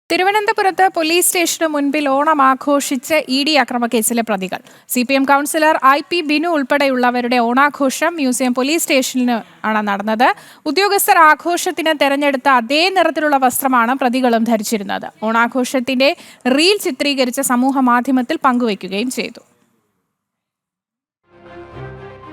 തിരുവനന്തപുരത്ത് പോലീസ് സ്റ്റേഷന് മുൻപിൽ ഓണം ആഘോഷിച്ച് ഇ.ഡി. അക്രമക്കേസിലെ പ്രതികൾ. CPM കൗൺസിലർ IP ബിനു ഉൾപ്പെടെയുള്ളവരുടെ ഓണാഘോഷം മ്യൂസിയം പോലീസ് സ്റ്റേഷനിലാണ് നടന്നത്. ഉദ്യോഗസ്ഥർ ആഘോഷത്തിന് തെരഞ്ഞെടുത്ത അതേ നിറത്തിലുള്ള വസ്ത്രമാണ് പ്രതികളും ധരിച്ചിരുന്നത്. ഓണാഘോഷത്തിന്റെ റീൽ ചിത്രീകരിച്ച സമൂഹ മാധ്യമത്തിൽ പങ്കുവയ്ക്കുകയും ചെയ്തു.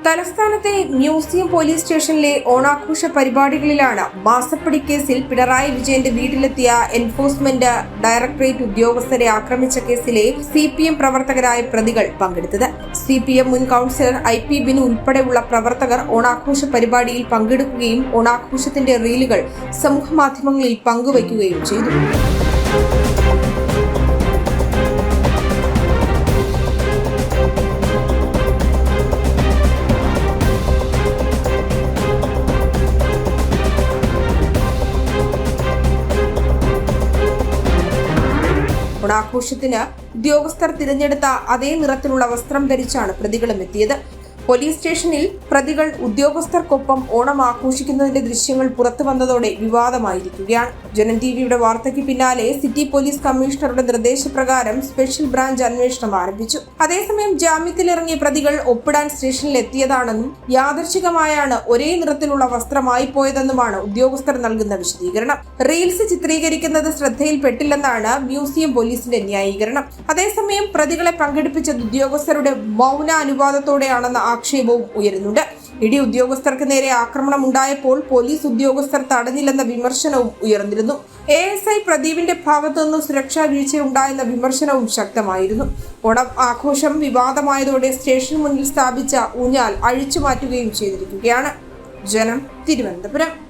തലസ്ഥാനത്തെ മ്യൂസിയം പോലീസ് സ്റ്റേഷനിലെ ഓണാഘോഷ പരിപാടികളിലാണ് മാസപ്പടി കേസിൽ പിണറായി വിജയന്റെ വീട്ടിലെത്തിയ എൻഫോഴ്സ്മെന്റ് ഡയറക്ടറേറ്റ് ഉദ്യോഗസ്ഥരെ ആക്രമിച്ച കേസിലെ CPM പ്രവർത്തകരായ പ്രതികൾ പങ്കെടുത്തത്. CPM മുൻ കൗൺസിലർ IP ബിനു ഉൾപ്പെടെയുള്ള പ്രവർത്തകർ ഓണാഘോഷ പരിപാടിയിൽ പങ്കെടുക്കുകയും ഓണാഘോഷത്തിന്റെ റീലുകൾ സമൂഹമാധ്യമങ്ങളിൽ പങ്കുവയ്ക്കുകയും ചെയ്തു. ഓണാഘോഷത്തിന് ഉദ്യോഗസ്ഥർ തിരഞ്ഞെടുത്ത അതേ നിറത്തിലുള്ള വസ്ത്രം ധരിച്ചാണ് പ്രതികളും എത്തിയത്. പോലീസ് സ്റ്റേഷനിൽ പ്രതികൾ ഉദ്യോഗസ്ഥർക്കൊപ്പം ഓണം ആഘോഷിക്കുന്നതിന്റെ ദൃശ്യങ്ങൾ പുറത്തു വന്നതോടെ വിവാദമായിരിക്കുകയാണ്. ജനം ടിവിയുടെ വാർത്തയ്ക്ക് പിന്നാലെ സിറ്റി പോലീസ് കമ്മീഷണറുടെ നിർദ്ദേശപ്രകാരം സ്പെഷ്യൽ ബ്രാഞ്ച് അന്വേഷണം ആരംഭിച്ചു. അതേസമയം ജാമ്യത്തിലിറങ്ങിയ പ്രതികൾ ഒപ്പിടാൻ സ്റ്റേഷനിൽ എത്തിയതാണെന്നും യാദൃച്ഛികമായാണ് ഒരേ നിറത്തിലുള്ള വസ്ത്രമായി പോയതെന്നുമാണ് ഉദ്യോഗസ്ഥർ നൽകുന്ന വിശദീകരണം. റീൽസ് ചിത്രീകരിക്കുന്നത് ശ്രദ്ധയിൽപ്പെട്ടില്ലെന്നാണ് മ്യൂസിയം പോലീസിന്റെ ന്യായീകരണം. അതേസമയം പ്രതികളെ പങ്കെടുപ്പിച്ച ഉദ്യോഗസ്ഥരുടെ മൗന അനുവാദത്തോടെയാണെന്ന ആക്ഷേപവും ഉയരുന്നുണ്ട്. ഇടി ഉദ്യോഗസ്ഥർക്ക് നേരെ ആക്രമണം ഉണ്ടായപ്പോൾ പോലീസ് ഉദ്യോഗസ്ഥർ തടഞ്ഞില്ലെന്ന വിമർശനവും ഉയർന്നിരുന്നു. ASI പ്രദീപിന്റെ ഭാഗത്തുനിന്ന് സുരക്ഷാ വീഴ്ചയുണ്ടായെന്ന വിമർശനവും ശക്തമായിരുന്നു. ഓണം ആഘോഷം വിവാദമായതോടെ സ്റ്റേഷൻ മുന്നിൽ സ്ഥാപിച്ച ഊഞ്ഞാൽ അഴിച്ചുമാറ്റുകയും ചെയ്തിരിക്കുകയാണ്. ജനം, തിരുവനന്തപുരം.